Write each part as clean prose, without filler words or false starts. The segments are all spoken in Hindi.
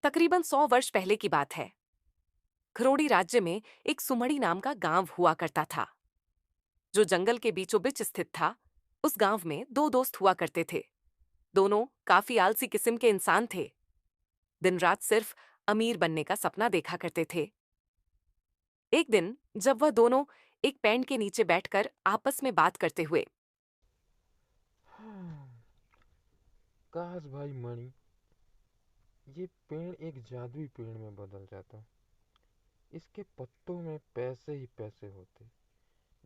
तकरीबन 100 वर्ष पहले की बात है। खरोड़ी राज्य में एक सुमड़ी नाम का गांव हुआ करता था, जो जंगल के बीचों बीच स्थित था। उस गांव में दो दोस्त हुआ करते थे। दोनों काफी आलसी किस्म के इंसान थे। दिन रात सिर्फ अमीर बनने का सपना देखा करते थे। एक दिन जब वह दोनों एक पेड़ के नीचे बैठकर आपस में बात करते हुए, हाँ, काश भाई मणि, ये पेड़ एक जादुई पेड़ में बदल जाता। इसके पत्तों में पैसे ही पैसे होते।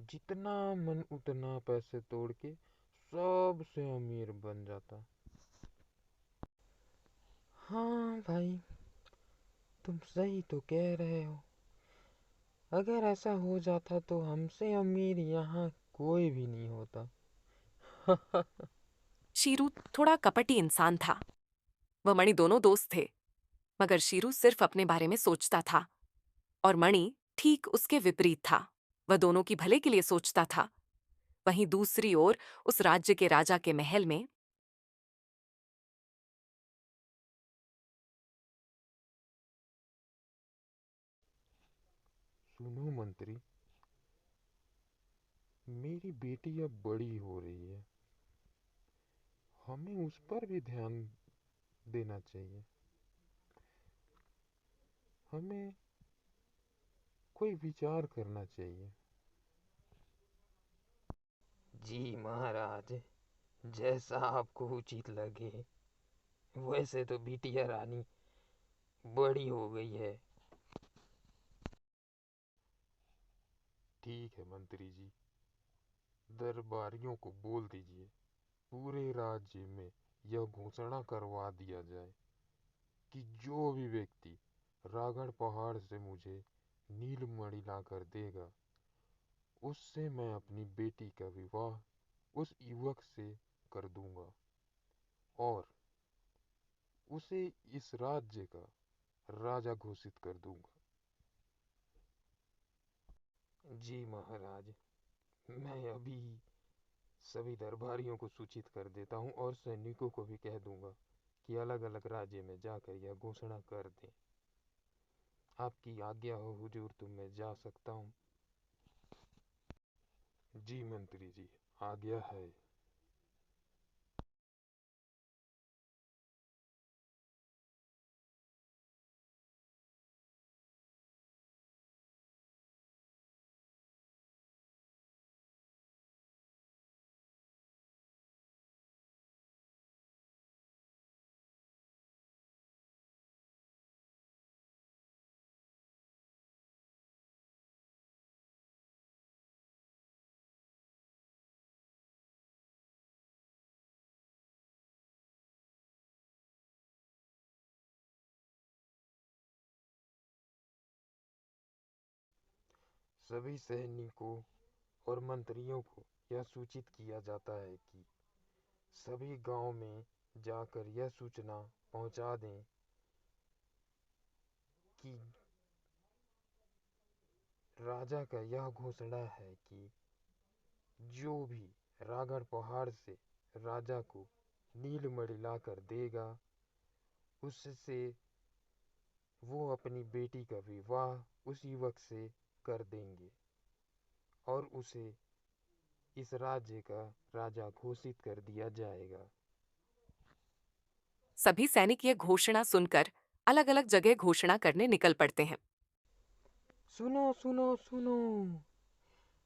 जितना मन उतना पैसे तोड़ के सबसे अमीर बन जाता। हाँ भाई, तुम सही तो कह रहे हो। अगर ऐसा हो जाता तो हमसे अमीर यहाँ कोई भी नहीं होता। शीरू थोड़ा कपटी इंसान था। वह मणि दोनों दोस्त थे, मगर शीरू सिर्फ अपने बारे में सोचता था और मणि ठीक उसके विपरीत था। वह दोनों की भले के लिए सोचता था। वहीं दूसरी ओर उस राज्य के राजा के महल में सुनो मंत्री, मेरी बेटी अब बड़ी हो रही है। हमें उस पर भी ध्यान देना चाहिए। हमें कोई विचार करना चाहिए। जी महाराज, जैसा आपको उचित लगे। वैसे तो बिटिया रानी बड़ी हो गई है। ठीक है मंत्री जी, दरबारियों को बोल दीजिए पूरे राज्य में यह घोषणा करवा दिया जाए कि जो भी व्यक्ति रागड़ पहाड़ से मुझे नीलमणि लाकर देगा, उससे मैं अपनी बेटी का विवाह उस युवक से कर दूंगा और उसे इस राज्य का राजा घोषित कर दूंगा। जी महाराज, मैं अभी सभी दरबारियों को सूचित कर देता हूँ और सैनिकों को भी कह दूंगा कि अलग अलग राज्य में जाकर यह घोषणा कर दें। आपकी आज्ञा हो हुजूर, तो मैं जा सकता हूँ। जी मंत्री जी, आज्ञा है। सभी सैनिकों और मंत्रियों को यह सूचित किया जाता है कि सभी गांव में जाकर यह सूचना पहुंचा दें कि राजा का यह घोषणा है कि जो भी रागड़ पहाड़ से राजा को नीलमणि लाकर देगा, उससे वो अपनी बेटी का विवाह उस युवक से कर देंगे और उसे इस राज्य का राजा घोषित कर दिया जाएगा। सभी सैनिक यह घोषणा सुनकर अलग अलग जगह घोषणा करने निकल पड़ते हैं। सुनो सुनो सुनो,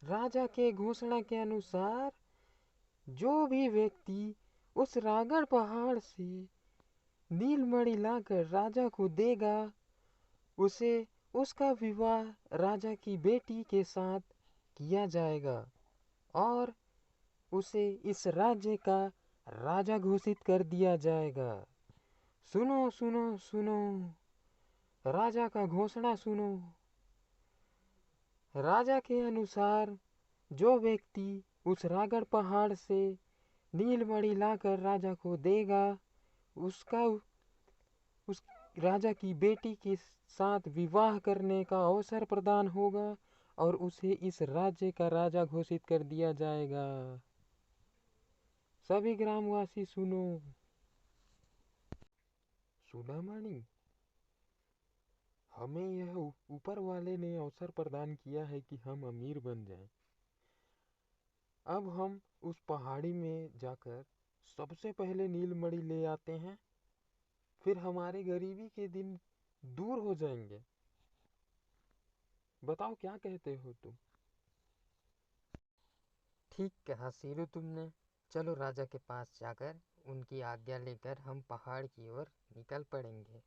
राजा के घोषणा के अनुसार जो भी व्यक्ति उस रागड़ पहाड़ से नीलमणि लाकर राजा को देगा, उसे उसका विवाह राजा की बेटी के साथ किया जाएगा और उसे इस राज्य का राजा घोषित कर दिया जाएगा। सुनो सुनो सुनो, राजा का घोषणा सुनो। राजा के अनुसार जो व्यक्ति उस रागड़ पहाड़ से नीलमणि लाकर राजा को देगा, उसका उस राजा की बेटी के साथ विवाह करने का अवसर प्रदान होगा और उसे इस राज्य का राजा घोषित कर दिया जाएगा। सभी ग्रामवासी सुनो। सुना मणि? हमें यह ऊपर वाले ने अवसर प्रदान किया है कि हम अमीर बन जाएं। अब हम उस पहाड़ी में जाकर सबसे पहले नीलमणि ले आते हैं, फिर हमारे गरीबी के दिन दूर हो जाएंगे। बताओ क्या कहते हो तुम? ठीक कहा सीरू तुमने। चलो राजा के पास जाकर उनकी आज्ञा लेकर हम पहाड़ की ओर निकल पड़ेंगे।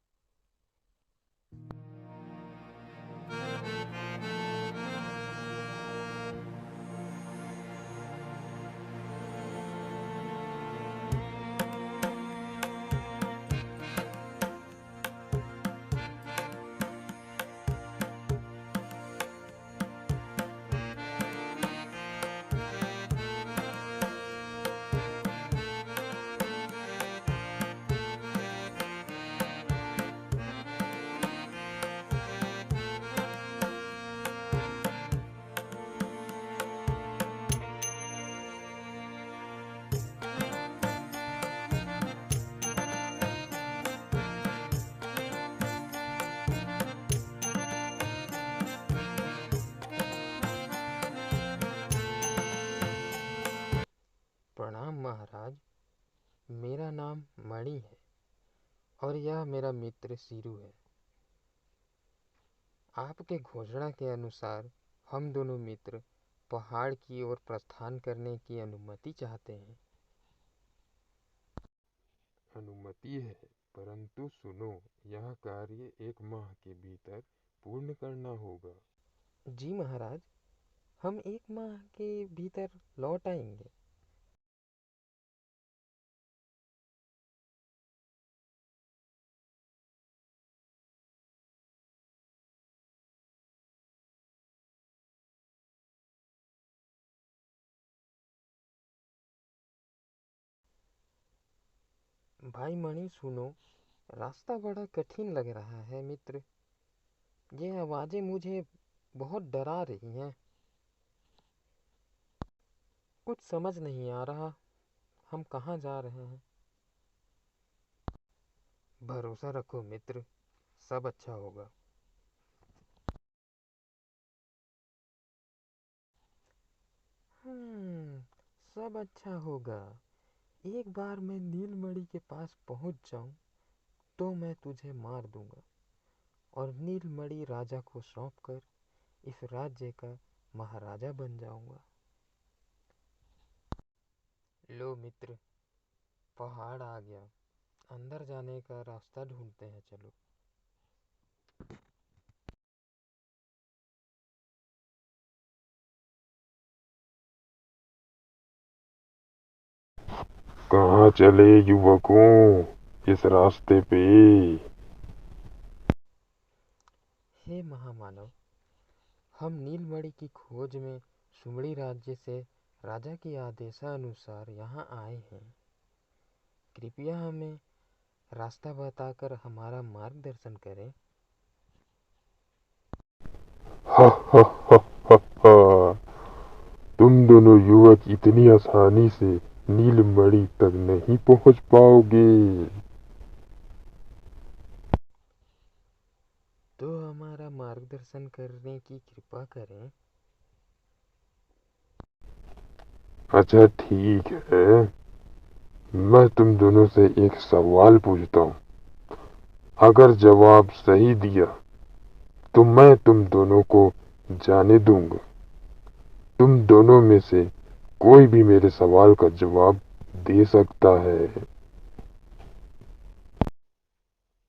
प्रणाम महाराज, मेरा नाम मणि है और यह मेरा मित्र सीरू है। आपके घोषणा के अनुसार हम दोनों मित्र पहाड़ की ओर प्रस्थान करने की अनुमति चाहते हैं। अनुमति है, परंतु सुनो, यह कार्य 1 माह के भीतर पूर्ण करना होगा। जी महाराज, हम 1 माह के भीतर लौट आएंगे। भाई मणि सुनो, रास्ता बड़ा कठिन लग रहा है मित्र। ये आवाजें मुझे बहुत डरा रही हैं। कुछ समझ नहीं आ रहा, हम कहाँ जा रहे हैं। भरोसा रखो मित्र, सब अच्छा होगा। सब अच्छा होगा। एक बार मैं नीलमणि के पास पहुंच जाऊं तो मैं तुझे मार दूंगा और नीलमणि राजा को सौंपकर इस राज्य का महाराजा बन जाऊंगा। लो मित्र, पहाड़ आ गया। अंदर जाने का रास्ता ढूंढते हैं, चलो। कहाँ चले युवकों, इस रास्ते पे? हे महामानव, हम नीलमणि की खोज में सुमड़ी राज्य से राजा के आदेशानुसार यहाँ आए हैं। कृपया हमें रास्ता बताकर हमारा मार्गदर्शन करें। हा हा हा हा हा। तुम दोनों युवक इतनी आसानी से नीलमणि तक नहीं पहुंच पाओगे। तो हमारा मार्गदर्शन करने की कृपा करें। अच्छा ठीक है, मैं तुम दोनों से एक सवाल पूछता हूँ। अगर जवाब सही दिया तो मैं तुम दोनों को जाने दूंगा। तुम दोनों में से कोई भी मेरे सवाल का जवाब दे सकता है।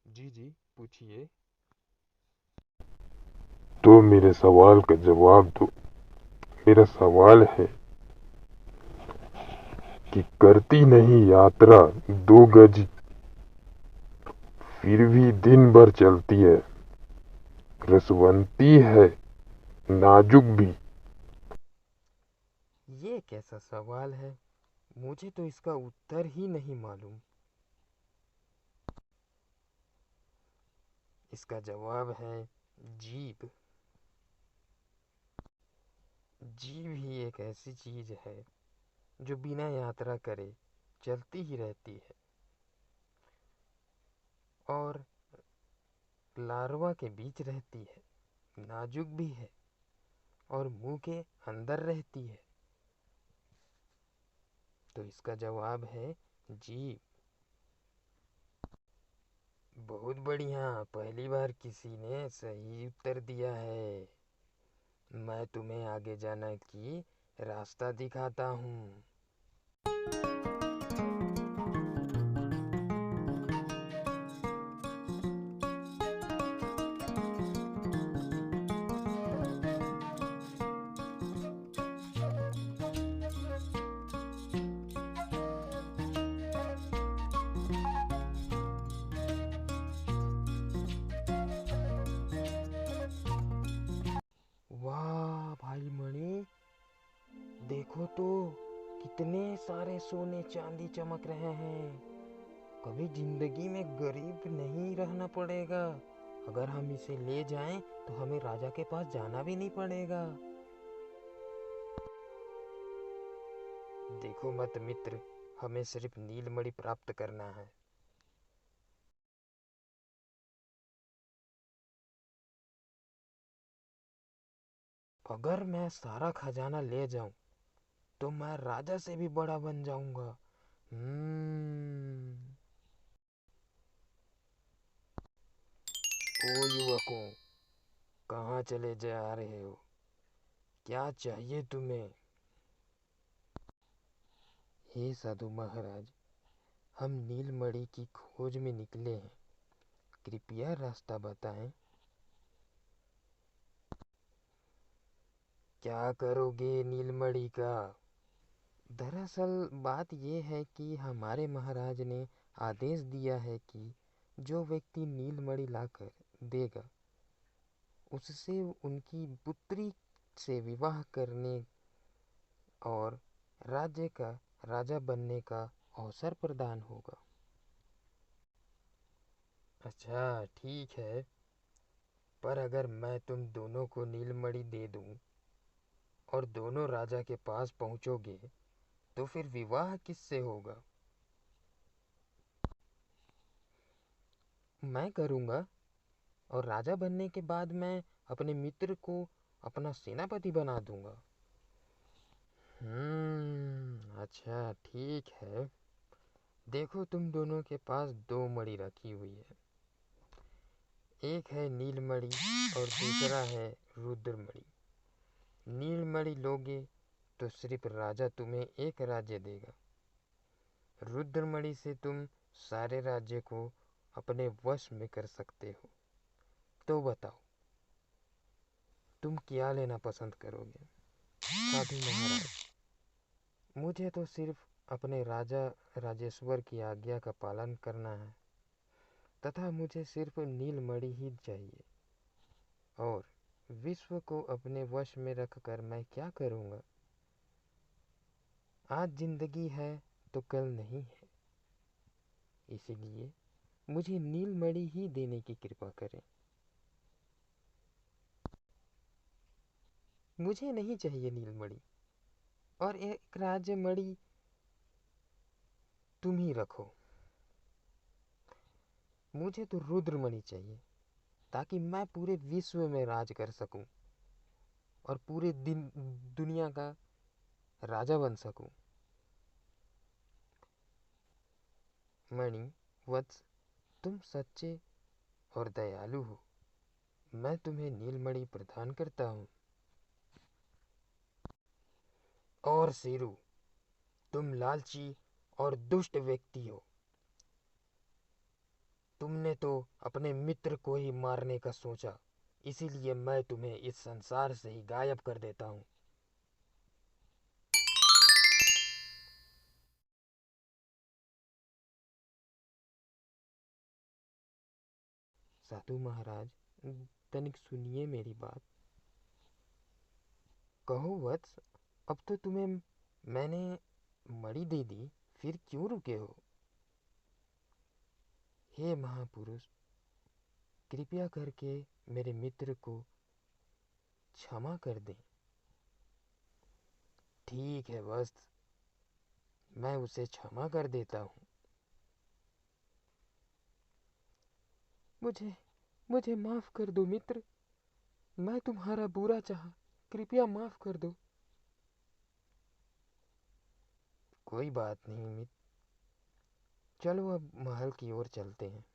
जी जी, पूछिए। तो मेरे सवाल का जवाब दो। मेरा सवाल है कि करती नहीं यात्रा 2 गज, फिर भी दिन भर चलती है, रसवंती है, नाजुक भी। ये कैसा सवाल है? मुझे तो इसका उत्तर ही नहीं मालूम। इसका जवाब है जीभ। जीभ ही एक ऐसी चीज है जो बिना यात्रा करे चलती ही रहती है और लार्वा के बीच रहती है, नाजुक भी है और मुंह के अंदर रहती है। तो इसका जवाब है जीभ। बहुत बढ़िया, पहली बार किसी ने सही उत्तर दिया है। मैं तुम्हें आगे जाने की रास्ता दिखाता हूँ। वाह भाई मणि, देखो तो कितने सारे सोने चांदी चमक रहे हैं। कभी जिंदगी में गरीब नहीं रहना पड़ेगा। अगर हम इसे ले जाएं तो हमें राजा के पास जाना भी नहीं पड़ेगा। देखो मत मित्र, हमें सिर्फ नीलमणि प्राप्त करना है। अगर मैं सारा खजाना ले जाऊं तो मैं राजा से भी बड़ा बन जाऊंगा। ओ युवकों, कहाँ चले जा रहे हो? क्या चाहिए तुम्हें? हे साधु महाराज, हम नीलमणि की खोज में निकले हैं, कृपया रास्ता बताएं। क्या करोगे नीलमणि का? दरअसल बात यह है कि हमारे महाराज ने आदेश दिया है कि जो व्यक्ति नीलमणि लाकर देगा उससे उनकी पुत्री से विवाह करने और राज्य का राजा बनने का अवसर प्रदान होगा। अच्छा ठीक है, पर अगर मैं तुम दोनों को नीलमणि दे दूं और दोनों राजा के पास पहुंचोगे तो फिर विवाह किससे होगा? मैं करूंगा, और राजा बनने के बाद मैं अपने मित्र को अपना सेनापति बना दूंगा। अच्छा ठीक है। देखो तुम दोनों के पास दो मणि रखी हुई है, एक है नीलमणि और दूसरा है रुद्रमणि। नीलमणि लोगे तो सिर्फ राजा तुम्हें एक राज्य देगा। रुद्रमणि से तुम सारे राज्य को अपने वश में कर सकते हो। तो बताओ, तुम क्या लेना पसंद करोगे? साधु महाराज, मुझे तो सिर्फ अपने राजा राजेश्वर की आज्ञा का पालन करना है, तथा मुझे सिर्फ नीलमणि ही चाहिए। और विश्व को अपने वश में रखकर मैं क्या करूँगा? आज जिंदगी है तो कल नहीं है, इसलिए मुझे नीलमणि ही देने की कृपा करें। मुझे नहीं चाहिए नीलमणि, और एक राज्य मणि तुम ही रखो। मुझे तो रुद्रमणि चाहिए, ताकि मैं पूरे विश्व में राज कर सकूं और पूरे दुनिया का राजा बन सकूं। मणि वत्स, तुम सच्चे और दयालु हो, मैं तुम्हें नीलमणि प्रदान करता हूँ। और सीरू, तुम लालची और दुष्ट व्यक्ति हो। तुमने तो अपने मित्र को ही मारने का सोचा, इसीलिए मैं तुम्हें इस संसार से ही गायब कर देता हूँ। साधु महाराज, तनिक सुनिए मेरी बात। कहो वत्स, अब तो तुम्हें मैंने मणि दे दी, फिर क्यों रुके हो? हे महापुरुष, कृपया करके मेरे मित्र को क्षमा कर दें। ठीक है वत्स, मैं उसे क्षमा कर देता हूँ। मुझे मुझे माफ कर दो मित्र, मैं तुम्हारा बुरा चाहा, कृपया माफ कर दो। कोई बात नहीं मित्र, चलो अब महल की ओर चलते हैं।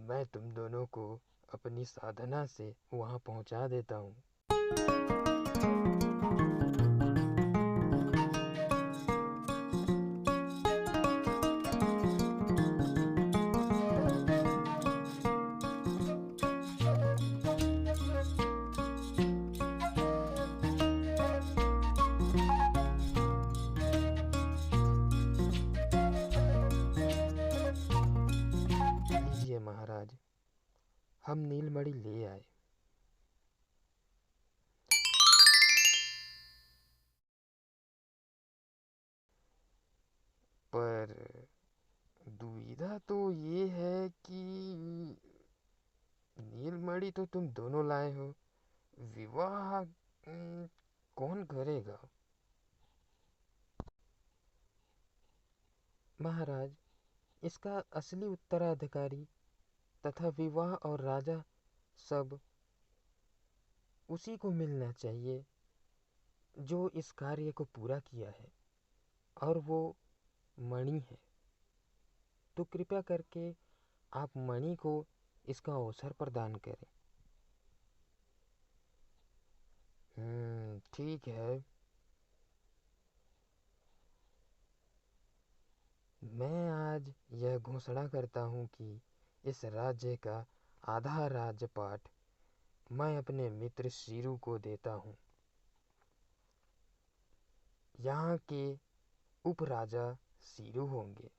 मैं तुम दोनों को अपनी साधना से वहां पहुंचा देता हूँ। लीजिए महाराज, हम नीलमणि ले आए। पर दुविधा तो ये है कि नीलमणि तो तुम दोनों लाए हो, विवाह कौन करेगा? महाराज, इसका असली उत्तराधिकारी तथा विवाह और राजा सब उसी को मिलना चाहिए जो इस कार्य को पूरा किया है, और वो मणि है। तो कृपया करके आप मणि को इसका अवसर प्रदान करें। ठीक है। मैं आज यह घोषणा करता हूँ कि इस राज्य का आधा राज्यपाट मैं अपने मित्र शीरू को देता हूँ। यहाँ के उपराजा शीरू होंगे।